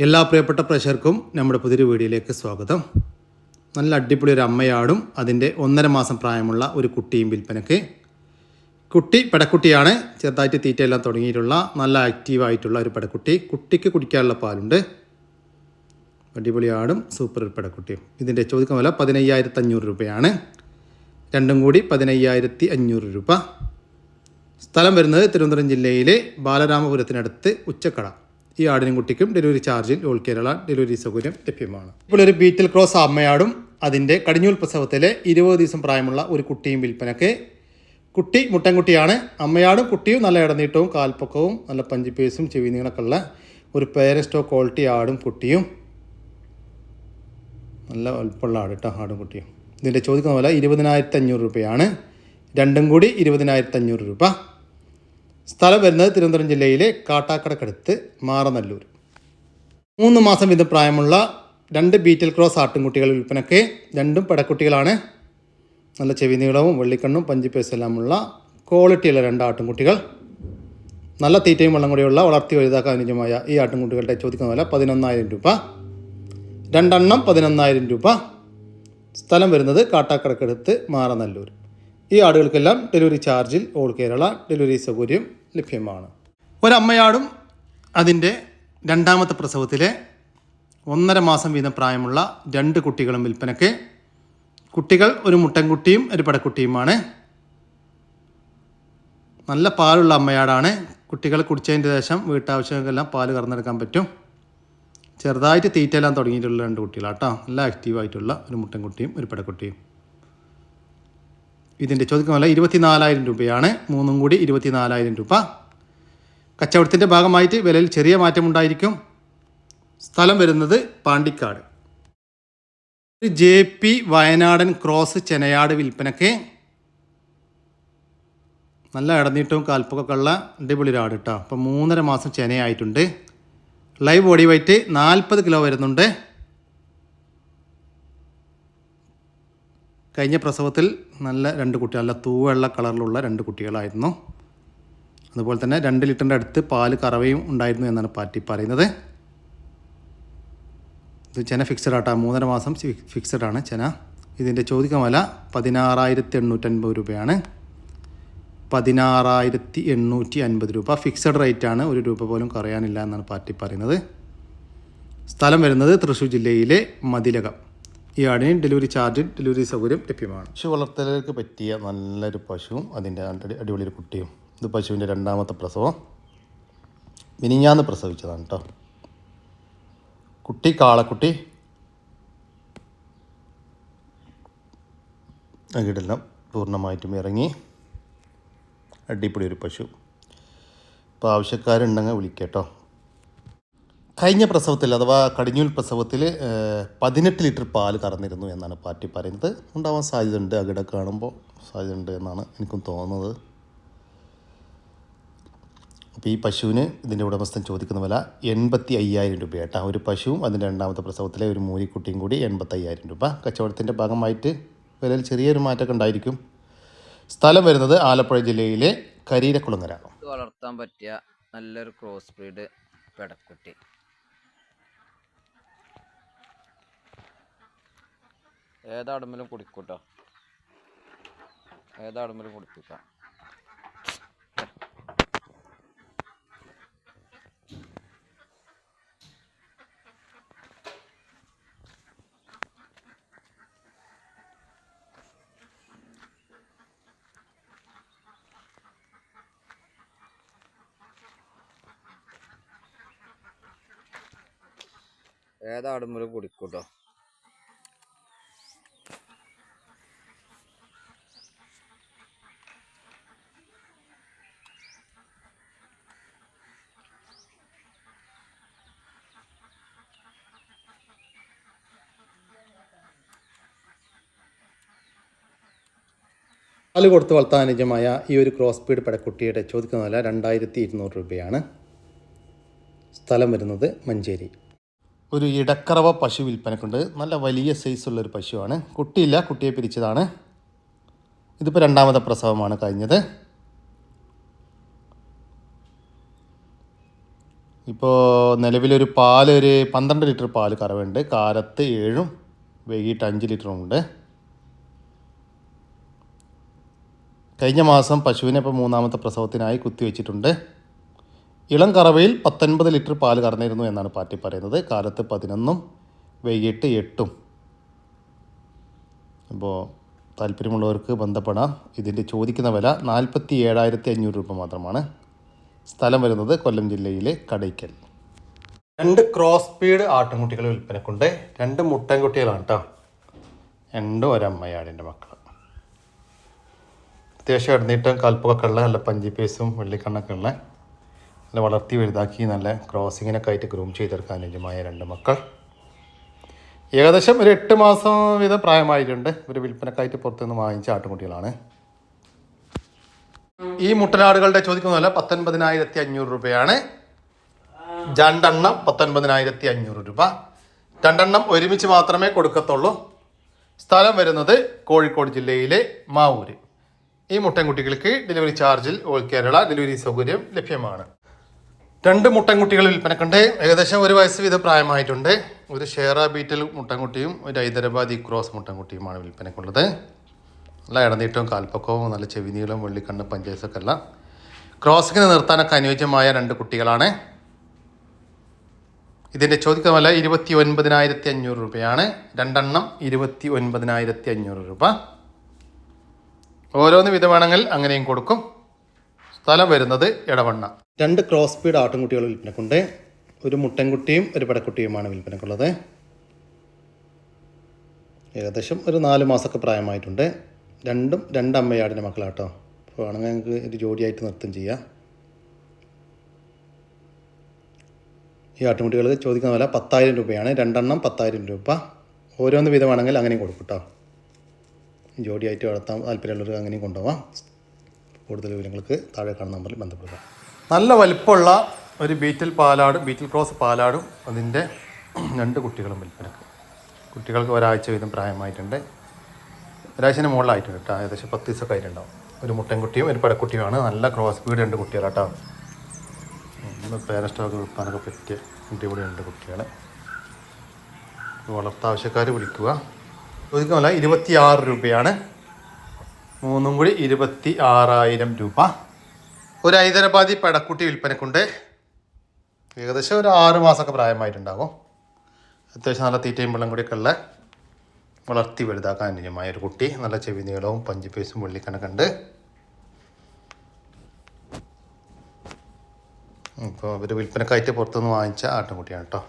എല്ലാ പ്രിയപ്പെട്ട പ്രേക്ഷകർക്കും നമ്മുടെ പുതിയൊരു വീഡിയോയിലേക്ക് സ്വാഗതം. നല്ല അടിപൊളി ഒരു അമ്മയാടും അതിൻ്റെ 1.5 മാസം പ്രായമുള്ള ഒരു കുട്ടിയും വിൽപ്പനയ്ക്ക്. കുട്ടി പെടക്കുട്ടിയാണ്. ചെറുതായിട്ട് തീറ്റയെല്ലാം തുടങ്ങിയിട്ടുള്ള നല്ല ആക്റ്റീവായിട്ടുള്ള ഒരു പെടക്കുട്ടി. കുട്ടിക്ക് കുടിക്കാനുള്ള പാലുണ്ട്. അടിപൊളി ആടും സൂപ്പർ ഒരു പെടക്കുട്ടിയും. ഇതിൻ്റെ ചോദിക്കുന്ന വില 15,500 രൂപയാണ്. രണ്ടും കൂടി 15,500 രൂപ. സ്ഥലം വരുന്നത് തിരുവനന്തപുരം ജില്ലയിലെ ബാലരാമപുരത്തിനടുത്ത് ഉച്ചക്കട. ഈ ആടിനും കുട്ടിക്കും ഡെലിവറി ചാർജിൽ ഓൾ കേരള ഡെലിവറി സൗകര്യം ലഭ്യമാണ്. ഇപ്പോൾ ഒരു ബീറ്റിൽ ക്രോസ് അമ്മയാടും അതിൻ്റെ കടിഞ്ഞൂൽ പ്രസവത്തിലെ 20 ദിവസം പ്രായമുള്ള ഒരു കുട്ടിയും വിൽപ്പനയ്ക്ക്. കുട്ടി മുട്ടൻകുട്ടിയാണ്. അമ്മയാടും കുട്ടിയും നല്ല ഇടനീട്ടവും കാൽപ്പൊക്കവും നല്ല പഞ്ചിപ്പേസും ചെവി നീളമൊക്കെ ഉള്ള ഒരു പേരസ്റ്റോ ക്വാളിറ്റി ആടും കുട്ടിയും. നല്ല വലുപ്പമുള്ള ആട് കേട്ടോ, ആടും കുട്ടിയും. ഇതിൻ്റെ ചോദിക്കുന്ന പോലെ 20,500 രൂപയാണ്. രണ്ടും കൂടി 20,500 രൂപ. സ്ഥലം വരുന്നത് തിരുവനന്തപുരം ജില്ലയിലെ കാട്ടാക്കടക്കടുത്ത് മാറനല്ലൂർ. 3 മാസം വീതം പ്രായമുള്ള 2 ബീറ്റൽ ക്രോസ് ആട്ടിൻകുട്ടികൾ വിൽപ്പനയ്ക്ക്. രണ്ടും പെടക്കുട്ടികളാണ്. നല്ല ചെവി നീളവും വെള്ളിക്കണ്ണും പഞ്ചിപ്പേസെല്ലാമുള്ള ക്വാളിറ്റിയുള്ള 2 ആട്ടിൻകുട്ടികൾ. നല്ല തീറ്റയും വെള്ളം കൂടിയുള്ള വളർത്തി വലുതാക്കാൻ അനുയോജ്യമായ ഈ ആട്ടിൻകുട്ടികളുടെ ചോദിക്കുന്ന വില 11,000 രൂപ. രണ്ടെണ്ണം 11,000 രൂപ. സ്ഥലം വരുന്നത് കാട്ടാക്കടക്കടുത്ത് മാറനല്ലൂർ. ഈ ആടുകൾക്കെല്ലാം ഡെലിവറി ചാർജിൽ ഓൾ കേരള ഡെലിവറി സൗകര്യം ലഭ്യമാണ്. ഒരമ്മയാടും അതിൻ്റെ 2ാമത്തെ പ്രസവത്തിലെ 1.5 മാസം വീതം പ്രായമുള്ള 2 കുട്ടികളും വിൽപ്പനയ്ക്ക്. കുട്ടികൾ ഒരു മുട്ടൻകുട്ടിയും ഒരു പെടക്കുട്ടിയുമാണ്. നല്ല പാലുള്ള അമ്മയാടാണ്. കുട്ടികൾ കുടിച്ചതിൻ്റെ ശേഷം വീട്ടാവശ്യങ്ങൾക്കെല്ലാം പാല് കറന്നെടുക്കാൻ പറ്റും. ചെറുതായിട്ട് തീറ്റയെല്ലാം തുടങ്ങിയിട്ടുള്ള 2 കുട്ടികളാട്ടോ. നല്ല ആക്റ്റീവായിട്ടുള്ള ഒരു മുട്ടൻകുട്ടിയും ഒരു പെടക്കുട്ടിയും. ഇതിൻ്റെ ചോദിക്കുന്ന വില 24,000 രൂപയാണ്. മൂന്നും കൂടി 24,000 രൂപ. കച്ചവടത്തിൻ്റെ ഭാഗമായിട്ട് വിലയിൽ ചെറിയ മാറ്റമുണ്ടായിരിക്കും. സ്ഥലം വരുന്നത് പാണ്ടിക്കാട്. ഒരു JP വയനാടൻ ക്രോസ് ചെനയാട് വിൽപ്പനയ്ക്ക്. നല്ല ഇടനീട്ടവും കാൽപ്പൊക്കെ ഉള്ള അടിപൊളി ആട് കേട്ടോ. അപ്പോൾ 3.5 മാസം ചെനയായിട്ടുണ്ട്. ലൈവ് ബോഡി വെയ്റ്റ് 40 കിലോ വരുന്നുണ്ട്. കഴിഞ്ഞ പ്രസവത്തിൽ നല്ല 2 കുട്ടികൾ, നല്ല തൂവെള്ള കളറിലുള്ള 2 കുട്ടികളായിരുന്നു. അതുപോലെ തന്നെ 2 ലിറ്ററിൻ്റെ അടുത്ത് പാല് കറവയും ഉണ്ടായിരുന്നു എന്നാണ് പാറ്റി പറയുന്നത്. ഇത് ചെന ഫിക്സഡ് ആട്ടോ. 3.5 മാസം ഫിക്സഡ് ആണ് ചെന. ഇതിൻ്റെ ചോദിക്കുന്ന വില 16,850 രൂപയാണ്. 16,850 രൂപ ഫിക്സഡ് റേറ്റ് ആണ്. 1 രൂപ പോലും കുറയാനില്ല എന്നാണ് പാറ്റി പറയുന്നത്. സ്ഥലം വരുന്നത് തൃശ്ശൂർ ജില്ലയിലെ മതിലകം. ഈ ആടിന് ഡെലിവറി ചാർജിൽ ഡെലിവറി സൗകര്യം ലഭ്യമാണ്. പശു വളർത്തലുകൾക്ക് പറ്റിയ നല്ലൊരു പശുവും അതിൻ്റെ അടിപൊളി ഒരു കുട്ടിയും. ഇത് പശുവിൻ്റെ 2ാമത്തെ പ്രസവം. മിനിഞ്ഞാന്ന് പ്രസവിച്ചതാണ് കേട്ടോ. കുട്ടി കാളക്കുട്ടി. അകിടെല്ലാം പൂർണ്ണമായിട്ടും ഇറങ്ങി. അടിപൊളി ഒരു പശു. ഇപ്പോൾ ആവശ്യക്കാരുണ്ടെങ്കിൽ വിളിക്കട്ടോ. കഴിഞ്ഞ പ്രസവത്തിൽ അഥവാ കടിഞ്ഞൂൽ പ്രസവത്തിൽ 18 ലിറ്റർ പാല് കറന്നിരുന്നു എന്നാണ് പാറ്റി പറയുന്നത്. ഉണ്ടാവാൻ സാധ്യതയുണ്ട്. അകിട കാണുമ്പോൾ സാധ്യതയുണ്ട് എന്നാണ് എനിക്കും തോന്നുന്നത്. അപ്പോൾ ഈ പശുവിന് ഇതിൻ്റെ ഉടമസ്ഥൻ ചോദിക്കുന്ന വില 85,000 രൂപ കേട്ടോ. ഒരു പശുവും അതിൻ്റെ 2ാമത്തെ പ്രസവത്തിലെ ഒരു മൂരിക്കുട്ടിയും കൂടി 85,000 രൂപ. കച്ചവടത്തിൻ്റെ ഭാഗമായിട്ട് വിലയിൽ ചെറിയൊരു മാറ്റമൊക്കെ ഉണ്ടായിരിക്കും. സ്ഥലം വരുന്നത് ആലപ്പുഴ ജില്ലയിലെ കരീരക്കുളങ്ങര. വളർത്താൻ പറ്റിയ നല്ലൊരു ക്രോസ് ബ്രീഡ് പെടക്കുട്ടി. ഏതാടുമ്പലും കുടിക്കൂട്ടോ. ഏതാടുമ്പലും കുടിപ്പിക്കാം. ഏതാടുമ്പലും കുടിക്കൂട്ടോ. പാല് കൊടുത്ത് വളർത്താൻ അനുയോജ്യമായ ഈ ഒരു ക്രോസ് ബീഡ് പെടക്കുട്ടിയുടെ ചോദിക്കുന്ന വില 2,200 രൂപയാണ്. സ്ഥലം വരുന്നത് മഞ്ചേരി. ഒരു ഇടക്കറവ പശു വിൽപ്പനക്കുണ്ട്. നല്ല വലിയ സൈസുള്ളൊരു പശുവാണ്. കുട്ടിയില്ല, കുട്ടിയെ പിരിച്ചതാണ്. ഇതിപ്പോൾ 2ാമത്തെ പ്രസവമാണ് കഴിഞ്ഞത്. ഇപ്പോൾ നിലവിലൊരു പാല് ഒരു 12 ലിറ്റർ പാല് കറവുണ്ട്. കാലത്ത് 7ഉം വൈകിട്ട് 5 ലിറ്ററും ഉണ്ട്. കഴിഞ്ഞ മാസം പശുവിനെ ഇപ്പോൾ 3ാമത്തെ പ്രസവത്തിനായി കുത്തിവെച്ചിട്ടുണ്ട്. ഇളം കറവയിൽ 19 ലിറ്റർ പാല് കറന്നിരുന്നു എന്നാണ് പാർട്ടി പറയുന്നത്. കാലത്ത് 11ഉം വൈകിട്ട് 8ഉം. അപ്പോൾ താല്പര്യമുള്ളവർക്ക് ബന്ധപ്പെടാം. ഇതിൻ്റെ ചോദിക്കുന്ന വില 47,500 രൂപ മാത്രമാണ്. സ്ഥലം വരുന്നത് കൊല്ലം ജില്ലയിലെ കടയ്ക്കൽ. 2 ക്രോസ് സ്പീഡ് ആട്ടിൻകുട്ടികൾ വിൽപ്പനക്കുണ്ട്. 2 മുട്ടൻകുട്ടികളാണ് കേട്ടോ. 2 ഒരമ്മയാടിൻ്റെ മക്കൾ. അത്യാവശ്യം ഇടനീട്ടം കാൽപ്പൊക്കെ ഉള്ള നല്ല പഞ്ചിപ്പേസും വെള്ളിക്കണ്ണൊക്കെ ഉള്ള നല്ല വളർത്തി വലുതാക്കി നല്ല ക്രോസിങ്ങിനൊക്കെ ആയിട്ട് ഗ്രൂം ചെയ്തെടുക്കാൻ അനുയോജ്യമായ 2 മക്കൾ. ഏകദേശം ഒരു 8 മാസം വീതം പ്രായമായിട്ടുണ്ട്. ഒരു വിൽപ്പനക്കായിട്ട് പുറത്തുനിന്ന് വാങ്ങിച്ച ആട്ടുകുട്ടികളാണ്. ഈ മുട്ടനാടുകളുടെ ചോദിക്കുന്ന വില 19,500 രൂപയാണ്. 2 എണ്ണം 19,500 രൂപ. 2 എണ്ണം ഒരുമിച്ച് മാത്രമേ കൊടുക്കത്തുള്ളൂ. സ്ഥലം വരുന്നത് കോഴിക്കോട് ജില്ലയിലെ മാവൂര്. ഈ മുട്ടൻകുട്ടികൾക്ക് ഡെലിവറി ചാർജിൽ ഓൾ കേരള ഡെലിവറി സൗകര്യം ലഭ്യമാണ്. 2 മുട്ടൻകുട്ടികൾ വിൽപ്പനക്കുണ്ട്. ഏകദേശം 1 വയസ്സ് വീതം പ്രായമായിട്ടുണ്ട്. ഒരു ഷേറ ബീറ്റൽ മുട്ടൻകുട്ടിയും ഒരു ഹൈദരാബാദി ക്രോസ് മുട്ടൻകുട്ടിയുമാണ് വിൽപ്പനക്കുള്ളത്. നല്ല ഇടനീട്ടവും കാൽപ്പക്കവും നല്ല ചെവിനീളം വെള്ളിക്കണ്ണ് പഞ്ചേസൊക്കെ എല്ലാം ക്രോസിങ്ങിന് നിർത്താനൊക്കെ അനുയോജ്യമായ 2 കുട്ടികളാണ്. ഇതിൻ്റെ ചോദിക്കുന്ന വില 29,500 രൂപയാണ്. 2 എണ്ണം 29,500 രൂപ. ഓരോന്ന് വിധം വേണമെങ്കിൽ അങ്ങനെയും കൊടുക്കും. സ്ഥലം വരുന്നത് എടവണ്ണ. 2 ക്രോസ് സ്പീഡ് ആട്ടിൻകുട്ടികൾ വിൽപ്പനക്കുണ്ട്. ഒരു മുട്ടൻകുട്ടിയും ഒരു പടക്കുട്ടിയുമാണ് വിൽപ്പനക്കുള്ളത്. ഏകദേശം ഒരു 4 മാസമൊക്കെ പ്രായമായിട്ടുണ്ട്. 2ഉം 2 അമ്മയാടിൻ്റെ മക്കളാട്ടോ. അപ്പോൾ വേണമെങ്കിൽ ഞങ്ങൾക്ക് ഒരു ജോഡിയായിട്ട് നൃത്തം ചെയ്യാം. ഈ ആട്ടിൻകുട്ടികൾക്ക് ചോദിക്കുന്ന വില 10,000 രൂപയാണ്. 2 എണ്ണം 10,000 രൂപ. ഓരോന്ന് വിധം വേണമെങ്കിൽ അങ്ങനെയും കൊടുക്കും കേട്ടോ. ജോഡിയായിട്ട് വളർത്താൻ താല്പര്യമുള്ളവർക്ക് അങ്ങനെയും കൊണ്ടുപോകാം. കൂടുതൽ വിവരങ്ങൾക്ക് താഴെ കാണുന്ന നമ്പറിൽ ബന്ധപ്പെടുക. നല്ല വലിപ്പമുള്ള ഒരു ബീറ്റൽ ക്രോസ് പാലാടും അതിൻ്റെ 2 കുട്ടികളും വിൽപ്പനക്ക്. കുട്ടികൾക്ക് ഒരാഴ്ച വീതം പ്രായമായിട്ടുണ്ട്. ഒരാഴ്ചന് മുകളിലായിട്ടുണ്ട് കേട്ടോ. ഏകദേശം 10 ദിവസമൊക്കെ ആയിട്ടുണ്ടാവും. ഒരു മുട്ടൻകുട്ടിയും ഒരു പടക്കുട്ടിയുമാണ്. നല്ല ക്രോസ് സ്പീഡ് 2 കുട്ടികളാട്ടോ. പേരസ്റ്റോക്ക് വിൽപ്പാനൊക്കെ പറ്റിയ അടിപൊളി 2 കുട്ടികൾ. വളർത്താവശ്യക്കാർ വിളിക്കുക. ചോദിക്കുന്നില്ല 26 രൂപയാണ്. 3ഉം കൂടി 26,000 രൂപ. ഒരു ഹൈദരാബാദി പടക്കുട്ടി വിൽപ്പനക്കുണ്ട്. ഏകദേശം ഒരു 6 മാസമൊക്കെ പ്രായമായിട്ടുണ്ടാകും. അത്യാവശ്യം നല്ല തീറ്റയും വെള്ളം കൂടിയൊക്കെ ഉള്ള വളർത്തി വലുതാക്കാൻ അനുയോജ്യമായ ഒരു കുട്ടി. നല്ല ചെവി നീളവും പഞ്ചിപ്പേസും വെള്ളിക്കണൊക്കെ ഉണ്ട്. ഇപ്പോൾ അവർ വിൽപ്പനക്കായിട്ട് പുറത്തുനിന്ന് വാങ്ങിച്ച ആട്ടിൻകുട്ടിയാണ് കേട്ടോ.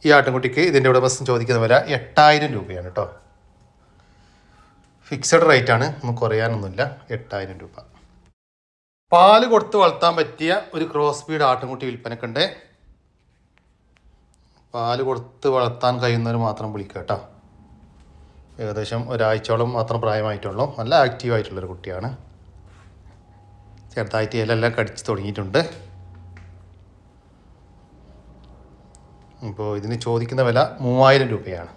ഈ ആട്ടിൻകുട്ടിക്ക് ഇതിൻ്റെ ഉടമസ്ഥൻ ചോദിക്കുന്ന വില 8,000 രൂപയാണ് കേട്ടോ. ഫിക്സഡ് റേറ്റാണ്, നമുക്ക് കുറയാനൊന്നുമില്ല. 8,000 രൂപ. പാല് കൊടുത്ത് വളർത്താൻ പറ്റിയ ഒരു ക്രോസ് സ്പീഡ് ആട്ടിൻകുട്ടി വിൽപ്പനക്കുണ്ട്. പാല് കൊടുത്ത് വളർത്താൻ കഴിയുന്നവർ മാത്രം വിളിക്കുക കേട്ടോ. ഏകദേശം ഒരാഴ്ചയോളം മാത്രം പ്രായമായിട്ടുള്ളൂ. നല്ല ആക്റ്റീവായിട്ടുള്ളൊരു കുട്ടിയാണ്. ചെറുതായിട്ട് ഇലെല്ലാം കടിച്ച് തുടങ്ങിയിട്ടുണ്ട്. ഇപ്പോൾ ഇതിന് ചോദിക്കുന്ന വില 3,000 രൂപയാണ്.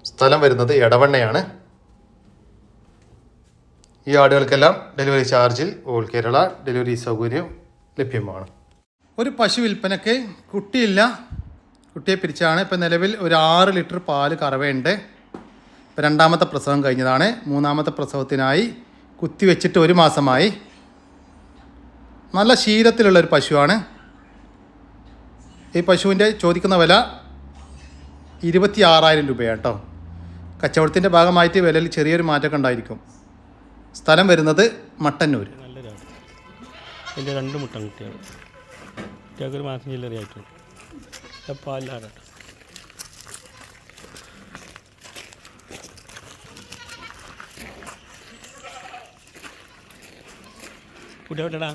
സ്ഥലം വരുന്നത് എടവണ്ണയാണ്. ഈ ആടുകൾക്കെല്ലാം ഡെലിവറി ചാർജിൽ ഓൾ കേരള ഡെലിവറി സൗകര്യം ലഭ്യമാണ്. ഒരു പശു വിൽപ്പനയ്ക്ക് കുട്ടിയില്ല. കുട്ടിയെ പിരിച്ചാണ്. ഇപ്പോൾ നിലവിൽ ഒരു 6 ലിറ്റർ പാല് കറവയുണ്ട്. ഇപ്പോൾ 2ാമത്തെ പ്രസവം കഴിഞ്ഞതാണ്. 3ാമത്തെ പ്രസവത്തിനായി കുത്തിവെച്ചിട്ട് 1 മാസമായി. നല്ല ശീലത്തിലുള്ളൊരു പശുവാണ്. ഈ പശുവിൻ്റെ ചോദിക്കുന്ന വില 26,000 രൂപയാണ് കേട്ടോ. കച്ചവടത്തിൻ്റെ ഭാഗമായിട്ട് വിലയിൽ ചെറിയൊരു മാറ്റമൊക്കെ ഉണ്ടായിരിക്കും. സ്ഥലം വരുന്നത് മട്ടന്നൂർ. നല്ലൊരാട്. എൻ്റെ 2 മുട്ടൻകുട്ടികൾ. കുട്ടികൾക്ക് 1 മാസം ചില്ലറയായിട്ടുണ്ട്. പാലാടാട്ടോ. കുട്ടി എവിടെടാ?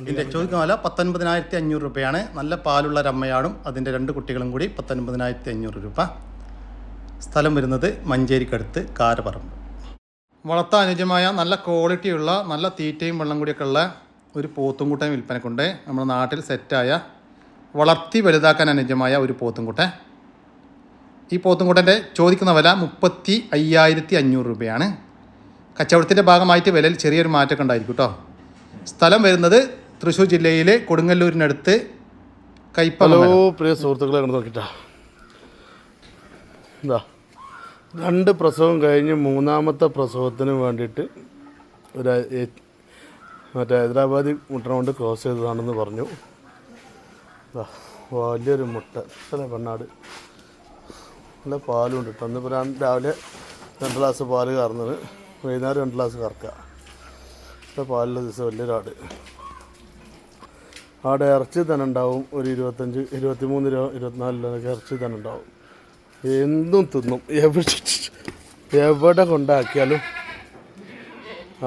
ഇതിൻ്റെ ചോദിക്കുന്ന വില 19,500 രൂപയാണ്. നല്ല പാലുള്ള ഒരു അമ്മയാടും അതിൻ്റെ 2 കുട്ടികളും കൂടി 19,500 രൂപ. സ്ഥലം വരുന്നത് മഞ്ചേരിക്കടുത്ത് കാരപ്പറമ്പ്. വളർത്താൻ അനുയോജ്യമായ നല്ല ക്വാളിറ്റിയുള്ള നല്ല തീറ്റയും വെള്ളം കൂടിയൊക്കെ ഉള്ള ഒരു പോത്തുംകുട്ടൻ വിൽപ്പനക്കുണ്ട്. നമ്മുടെ നാട്ടിൽ സെറ്റായ വളർത്തി വലുതാക്കാൻ അനുയോജ്യമായ ഒരു പോത്തുംകുട്ടൻ. ഈ പോത്തുംകുട്ടൻ്റെ ചോദിക്കുന്ന വില 35,500 രൂപയാണ്. കച്ചവടത്തിൻ്റെ ഭാഗമായിട്ട് വിലയിൽ ചെറിയൊരു മാറ്റമൊക്കെ ഉണ്ടായിരിക്കും കേട്ടോ. സ്ഥലം വരുന്നത് തൃശ്ശൂർ ജില്ലയിലെ കൊടുങ്ങല്ലൂരിനടുത്ത് കൈപ്പമംഗലം. ഹലോ പ്രിയ സുഹൃത്തുക്കളെ, കണ്ടു നോക്കിട്ടാ, എന്താ 2 പ്രസവം കഴിഞ്ഞ് 3ാമത്തെ പ്രസവത്തിന് വേണ്ടിയിട്ട് ഒരു മറ്റേ ഹൈദരാബാദി മുട്ട കൊണ്ട് ക്രോസ് ചെയ്തതാണെന്ന് പറഞ്ഞു. വലിയൊരു മുട്ട, അല്ല പെണ്ണാട്, നല്ല പാലും ഉണ്ട് കേട്ടോ. ഇന്നിപ്പോൾ രാവിലെ 2 ഗ്ലാസ് പാല് കറന്നത്, വൈകുന്നേരം 2 ഗ്ലാസ് കറക്കുക. പാലുള്ള ദിവസം വലിയൊരാട്. ആടെ ഇറച്ചി തന്നെ ഉണ്ടാവും. ഒരു 25, 23, 24 ഇറച്ചി തന്നെ ഉണ്ടാവും. എന്തും തിന്നും. എവിടെ കൊണ്ടാക്കിയാലും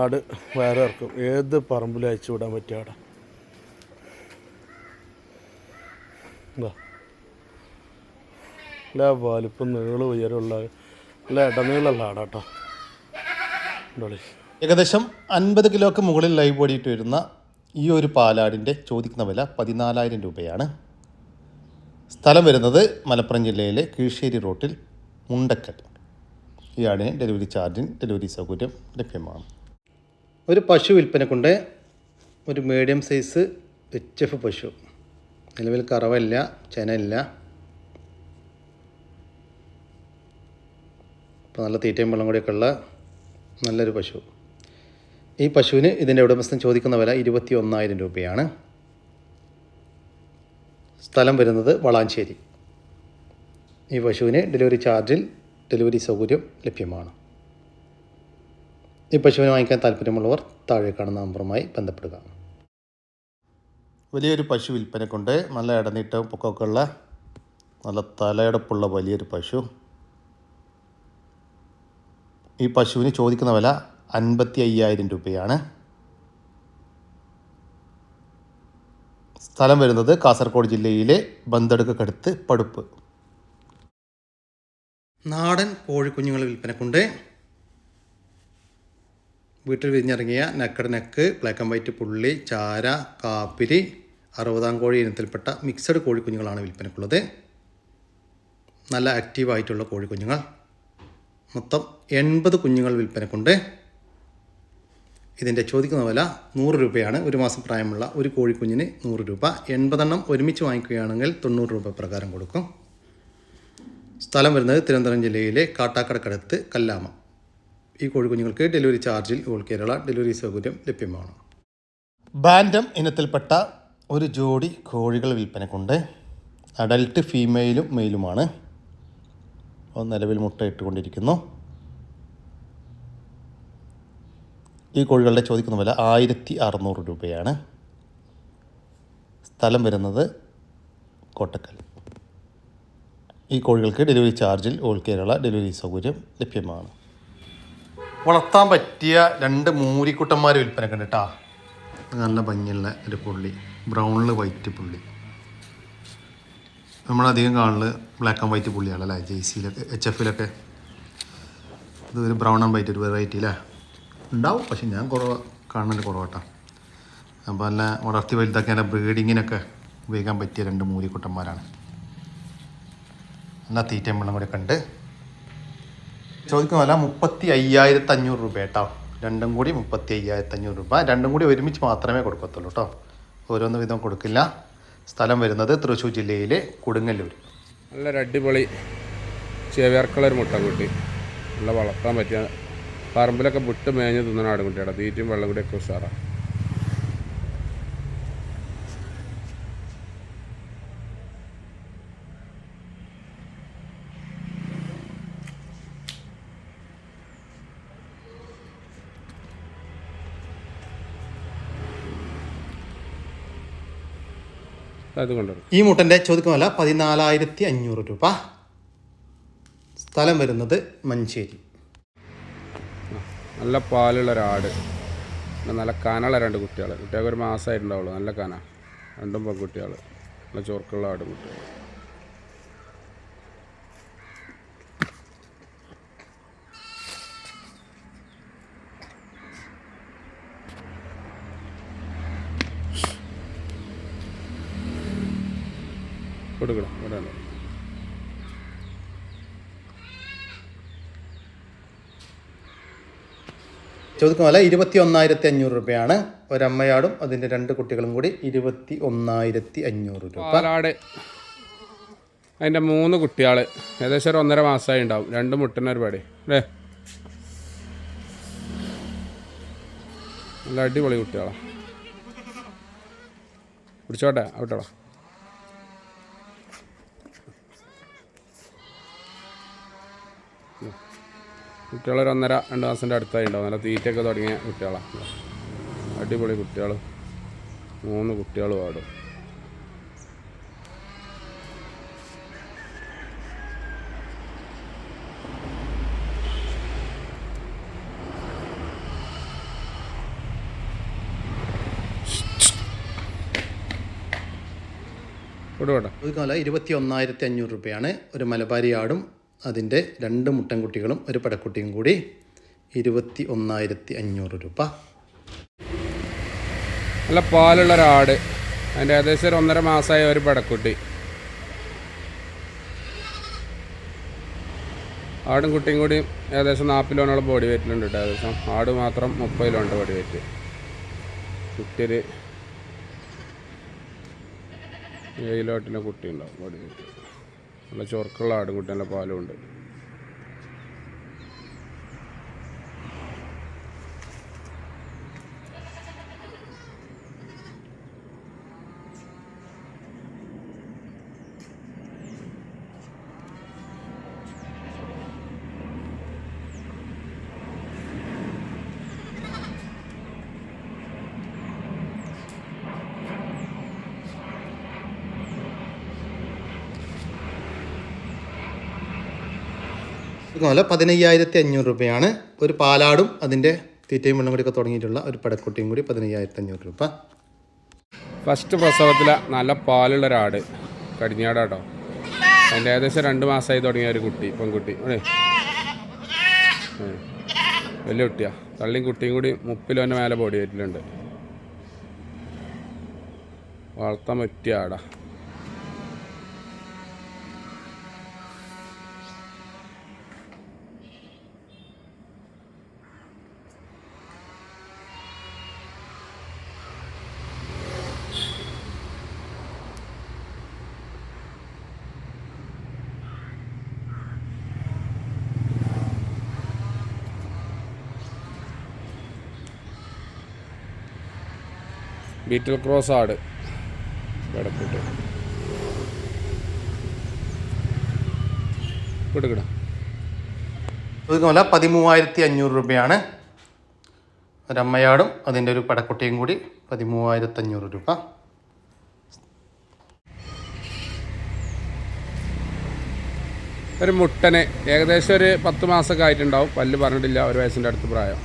ആട് വയറ് ഇറക്കും. ഏത് പറമ്പിലും അയച്ചു വിടാൻ പറ്റിയ ആടെ. എന്താ അല്ല വലിപ്പം, നീളം, ഉയരമുള്ള അല്ല ഇടനീളമുള്ള ആടാട്ടോ. ഏകദേശം 50 കിലോക്ക് മുകളിൽ ലൈവ് ബോഡിയിട്ട് വരുന്ന ഈ ഒരു പാലാടിൻ്റെ ചോദിക്കുന്ന വില 14,000 രൂപയാണ്. സ്ഥലം വരുന്നത് മലപ്പുറം ജില്ലയിലെ കീഴ്ശ്ശേരി റോട്ടിൽ മുണ്ടക്കൽ. ഈ ആടിന് ഡെലിവറി ചാർജിന് ഡെലിവറി സൗകര്യം ലഭ്യമാണ്. ഒരു പശു വിൽപ്പനക്കുണ്ട്. ഒരു മീഡിയം സൈസ് HF പശു. നിലവിൽ കറവല്ല, ചെനയില്ല. ഇപ്പോൾ നല്ല തീറ്റയും വെള്ളം കൂടിയൊക്കെ ഉള്ള നല്ലൊരു പശു. ഈ പശുവിന് ഇതിൻ്റെ ഉടമസ്ഥൻ ചോദിക്കുന്ന വില 21,000 രൂപയാണ്. സ്ഥലം വരുന്നത് വളാഞ്ചേരി. ഈ പശുവിന് ഡെലിവറി ചാർജിൽ ഡെലിവറി സൗകര്യം ലഭ്യമാണ്. ഈ പശുവിനെ വാങ്ങിക്കാൻ താല്പര്യമുള്ളവർ താഴെ കാണുന്ന നമ്പറുമായി ബന്ധപ്പെടുക. വലിയൊരു പശു വിൽപ്പനക്കുണ്ട്. നല്ല ഇടനീട്ടവും പൊക്കമൊക്കെ ഉള്ള നല്ല തലയെടുപ്പുള്ള വലിയൊരു പശു. ഈ പശുവിന് ചോദിക്കുന്ന വില 55,000 രൂപയാണ്. സ്ഥലം വരുന്നത് കാസർഗോഡ് ജില്ലയിലെ ബന്തടുക്കടുത്ത് പടുപ്പ്. നാടൻ കോഴിക്കുഞ്ഞുങ്ങൾ വിൽപ്പനക്കുണ്ട്. വീട്ടിൽ വിരിഞ്ഞിറങ്ങിയ naked neck, black and white പുള്ളി, ചാര, കാപ്പിരി, 60-ാം കോഴി ഇനത്തിൽപ്പെട്ട മിക്സഡ് കോഴിക്കുഞ്ഞുങ്ങളാണ് വിൽപ്പനക്കുള്ളത്. നല്ല ആക്റ്റീവായിട്ടുള്ള കോഴിക്കുഞ്ഞുങ്ങൾ. മൊത്തം 80 കുഞ്ഞുങ്ങൾ വിൽപ്പനക്കുണ്ട്. ഇതിൻ്റെ ചോദിക്കുന്ന വില 100 രൂപയാണ്. 1 മാസം പ്രായമുള്ള ഒരു കോഴിക്കുഞ്ഞിന് 100 രൂപ. 80 എണ്ണം ഒരുമിച്ച് വാങ്ങിക്കുകയാണെങ്കിൽ 90 രൂപ പ്രകാരം കൊടുക്കും. സ്ഥലം വരുന്നത് തിരുവനന്തപുരം ജില്ലയിലെ കാട്ടാക്കടക്കടുത്ത് കല്ലാമ. ഈ കോഴിക്കുഞ്ഞുങ്ങൾക്ക് ഡെലിവറി ചാർജിൽ ഓൾ കേരള ഡെലിവറി സൗകര്യം ലഭ്യമാണ്. ബാൻഡം ഇനത്തിൽപ്പെട്ട ഒരു ജോഡി കോഴികൾ വിൽപ്പനക്കുണ്ട്. അഡൽട്ട് ഫീമെയിലും മെയിലുമാണ്. നിലവിൽ മുട്ട ഇട്ടുകൊണ്ടിരിക്കുന്നു. ഈ കോഴികളുടെ ചോദിക്കുന്ന വില 1,600 രൂപയാണ്. സ്ഥലം വരുന്നത് കോട്ടക്കൽ. ഈ കോഴികൾക്ക് ഡെലിവറി ചാർജിൽ ഓൾ കേരള ഡെലിവറി സൗകര്യം ലഭ്യമാണ്. വളർത്താൻ പറ്റിയ 2 മൂരിക്കുട്ടന്മാർ വിൽപ്പനക്കുണ്ട് കേട്ടോ. നല്ല ഭംഗിയുള്ള ഒരു പുള്ളി, ബ്രൗണിൽ വൈറ്റ് പുള്ളി. നമ്മളധികം കാണുന്നത് ബ്ലാക്ക് ആൻഡ് വൈറ്റ് പുള്ളിയാണല്ലേ, ജെയ്സിയിലൊക്കെ HFലൊക്കെ. ഇത് ഒരു ബ്രൗൺ ആൻഡ് വൈറ്റ് ഒരു വെറൈറ്റി അല്ലേ ഉണ്ടാവും. പക്ഷെ ഞാൻ കാണുന്നതിൽ കുറവാട്ടോ. അപ്പോൾ നല്ല വളർത്തി വലുതാക്കി നല്ല ബ്രീഡിങ്ങിനൊക്കെ ഉപയോഗിക്കാൻ പറ്റിയ 2 മൂരിക്കുട്ടന്മാരാണ്. നല്ല തീറ്റയും വെള്ളം കൂടെ ഉണ്ട്. ചോദിക്കുന്ന വില 35,500 രൂപ കേട്ടോ. രണ്ടും കൂടി 35,500 രൂപ. രണ്ടും കൂടി ഒരുമിച്ച് മാത്രമേ കൊടുക്കത്തുള്ളൂ കേട്ടോ. ഓരോന്ന് വിധം കൊടുക്കില്ല. സ്ഥലം വരുന്നത് തൃശ്ശൂർ ജില്ലയിലെ കൊടുങ്ങല്ലൂർ. നല്ലൊരു അടിപൊളി ചെവിയർക്കുള്ളൊരു മുട്ടൻകുട്ടി. നല്ല വളർത്താൻ പറ്റിയ പറമ്പിലൊക്കെ വിട്ട് മേഞ്ഞ് തിന്നണ ആടുകുട്ടിയാണ്. തീറ്റയും വെള്ളം കൂടിയൊക്കെ ഉഷാറാണ്. ഈ മുട്ടൻ്റെ ചോദിക്കുന്ന വില 14,500 രൂപ. സ്ഥലം വരുന്നത് മഞ്ചേരി. നല്ല പാലുള്ള ഒരാട്, നല്ല കനുള്ള 2 കുട്ടികൾ. കുട്ടികൾക്ക് 1 മാസമായിട്ടുണ്ടാവുള്ളൂ. നല്ല കന, 2 പെൺകുട്ടികൾ, നല്ല ചോർക്കുള്ള ആടും കുട്ടികൾ. കൊടുക്കണം ഇവിടെ ചോദിക്കുന്ന വില 21,500 രൂപയാണ്. ഒരമ്മയാടും അതിൻ്റെ 2 കുട്ടികളും കൂടി 21,500 രൂപ. പാലാട് അതിൻ്റെ 3 കുട്ടികൾ ഏകദേശം ഒരു 1.5 മാസമായി ഉണ്ടാവും. 2 മുട്ടന ഒരുപാട് അല്ലേ, നല്ല അടിപൊളി കുട്ടികളാണ്. പിടിച്ചോട്ടെ ഔട്ടോളാം. കുട്ടികളൊരു 1.5-2 മാസത്തിൻ്റെ അടുത്തായി ഉണ്ടാവും. നല്ല തീറ്റയൊക്കെ തുടങ്ങിയ കുട്ടികളാണ്. അടിപൊളി കുട്ടികൾ, 3 കുട്ടികളും ആടും. കൊടുക്കട്ടെ. ചോദിക്കുന്ന വില 21,500 രൂപയാണ്. ഒരു മലബാരി ആടും അതിൻ്റെ 2 മുട്ടൻകുട്ടികളും ഒരു പടക്കുട്ടിയും കൂടി 21,500 രൂപ. നല്ല പാലുള്ളൊരാട്, അതിൻ്റെ ഏകദേശം ഒരു 1.5 മാസമായ ഒരു പടക്കുട്ടി. ആടും കുട്ടിയും കൂടി ഏകദേശം 40 കിലോനോളം ബോഡി വെയിറ്റിലുണ്ട് കേട്ടോ. ഏകദേശം ആട് മാത്രം 30 കിലോ ഉണ്ട് ബോഡി വെയിറ്റ്. കുട്ടിയൊരു 7 കിലോട്ടിൻ്റെ കുട്ടി ഉണ്ടാവും ബോഡി വെയിറ്റ്. നല്ല ചൊറുക്കുള്ള ആടും കുട്ടി, നല്ല പാലും ഉണ്ട്. വില 15,500 രൂപയാണ്. ഒരു പാലാടും അതിൻ്റെ തീറ്റയും വെള്ളം കൂടിയൊക്കെ തുടങ്ങിയിട്ടുള്ള ഒരു പടക്കുട്ടിയും കൂടി 15,500 രൂപ. ഫസ്റ്റ് പ്രസവത്തിലെ നല്ല പാലുള്ളൊരാട്, കടിഞ്ഞാടാട്ടോ. അതിൻ്റെ ഏകദേശം 2 മാസമായി തുടങ്ങിയ ഒരു കുട്ടി, പെൺകുട്ടി. വലിയ കുട്ടിയാണ്. തള്ളിയും കുട്ടിയും കൂടി 30 കിലോൻ്റെ മേലെ ബോഡി വെയിറ്റിലുണ്ട്. വളർത്താൻ പറ്റിയ ആടാ. ബീറ്റിൽ ക്രോസ് ആട് കിടക്കിട്ട് കൊടുക്കണം. വില 13,500 രൂപയാണ്. ഒരമ്മയാടും അതിൻ്റെ ഒരു പടക്കുട്ടിയും കൂടി 13,500 രൂപ. ഒരു മുട്ടന് ഏകദേശം ഒരു 10 മാസമൊക്കെ ആയിട്ടുണ്ടാവും. പല്ല് പറഞ്ഞിട്ടില്ല, 1 വയസ്സിൻ്റെ അടുത്ത് പ്രായം.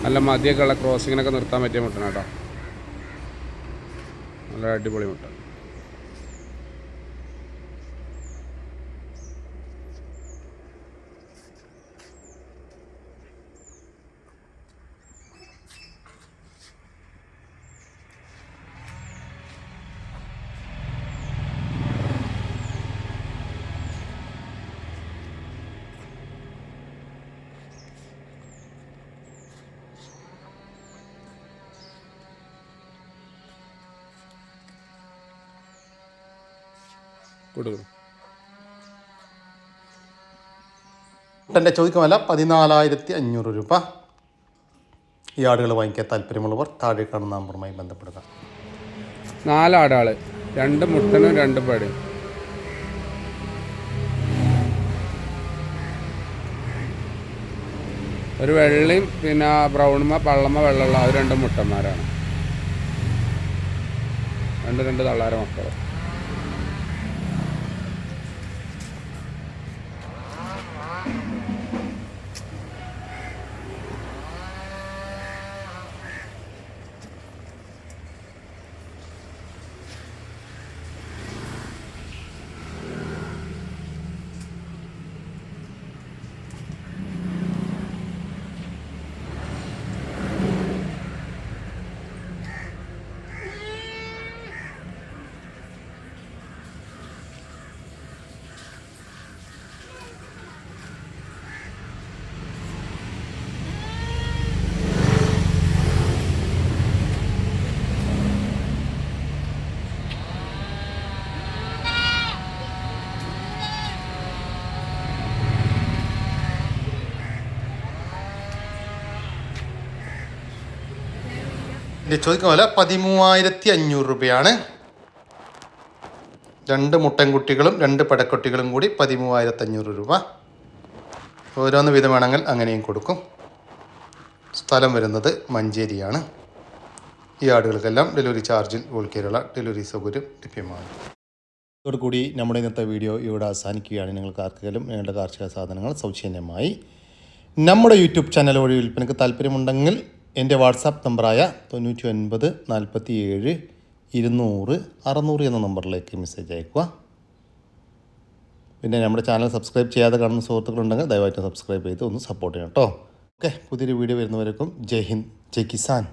നല്ല മതിയൊക്കെ ഉള്ള ക്രോസിങ്ങിനൊക്കെ നിർത്താൻ പറ്റിയ മുട്ടന കേട്ടോ. നല്ല അടിപൊളി മുട്ട. കൊടുക്കും. മുട്ടൻ്റെ ചോദിക്കുന്ന വില 14,500 രൂപ. ഈ ആടുകൾ വാങ്ങിക്കാൻ താല്പര്യമുള്ളവർ താഴെ കാണുന്ന നമ്പറുമായി ബന്ധപ്പെടുക. 4 ആടാൾ, 2 മുട്ടനും 2 പടി. ഒരു വെള്ളയും പിന്നെ ബ്രൗണുമ്മ പള്ളമ്മ വെള്ളമുള്ള അത് 2 മുട്ടന്മാരാണ്. 2 തള്ളാര മക്കൾ. ഇതിൻ്റെ ചോദിക്കുന്ന വില 13,500 രൂപയാണ്. 2 മുട്ടൻകുട്ടികളും 2 പടക്കുട്ടികളും കൂടി 13,500 രൂപ. ഓരോന്ന് വീതം വേണമെങ്കിൽ അങ്ങനെയും കൊടുക്കും. സ്ഥലം വരുന്നത് മഞ്ചേരിയാണ്. ഈ ആടുകൾക്കെല്ലാം ഡെലിവറി ചാർജിൽ ഓൾ കേരള ഡെലിവറി സൗകര്യം ലഭ്യമാണ്. ഇതോടുകൂടി നമ്മുടെ ഇന്നത്തെ വീഡിയോ ഇവിടെ അവസാനിക്കുകയാണ്. നിങ്ങൾക്ക് ആർക്കെങ്കിലും നിങ്ങളുടെ കാർഷിക സാധനങ്ങൾ സൗജന്യമായി നമ്മുടെ യൂട്യൂബ് ചാനൽ വഴി വിൽപ്പനയ്ക്ക് താല്പര്യമുണ്ടെങ്കിൽ എൻ്റെ വാട്സാപ്പ് നമ്പറായ 99 47 200 600 എന്ന നമ്പറിലേക്ക് മെസ്സേജ് അയക്കുക. പിന്നെ നമ്മുടെ ചാനൽ സബ്സ്ക്രൈബ് ചെയ്യാതെ കാണുന്ന സുഹൃത്തുക്കളുണ്ടെങ്കിൽ ദയവായിട്ട് സബ്സ്ക്രൈബ് ചെയ്ത് ഒന്ന് സപ്പോർട്ട് ചെയ്യണം കേട്ടോ. ഓക്കെ, പുതിയൊരു വീഡിയോ വരുന്നവരേക്കും ജയ് ഹിന്ദ്, ജയ് കിസാൻ.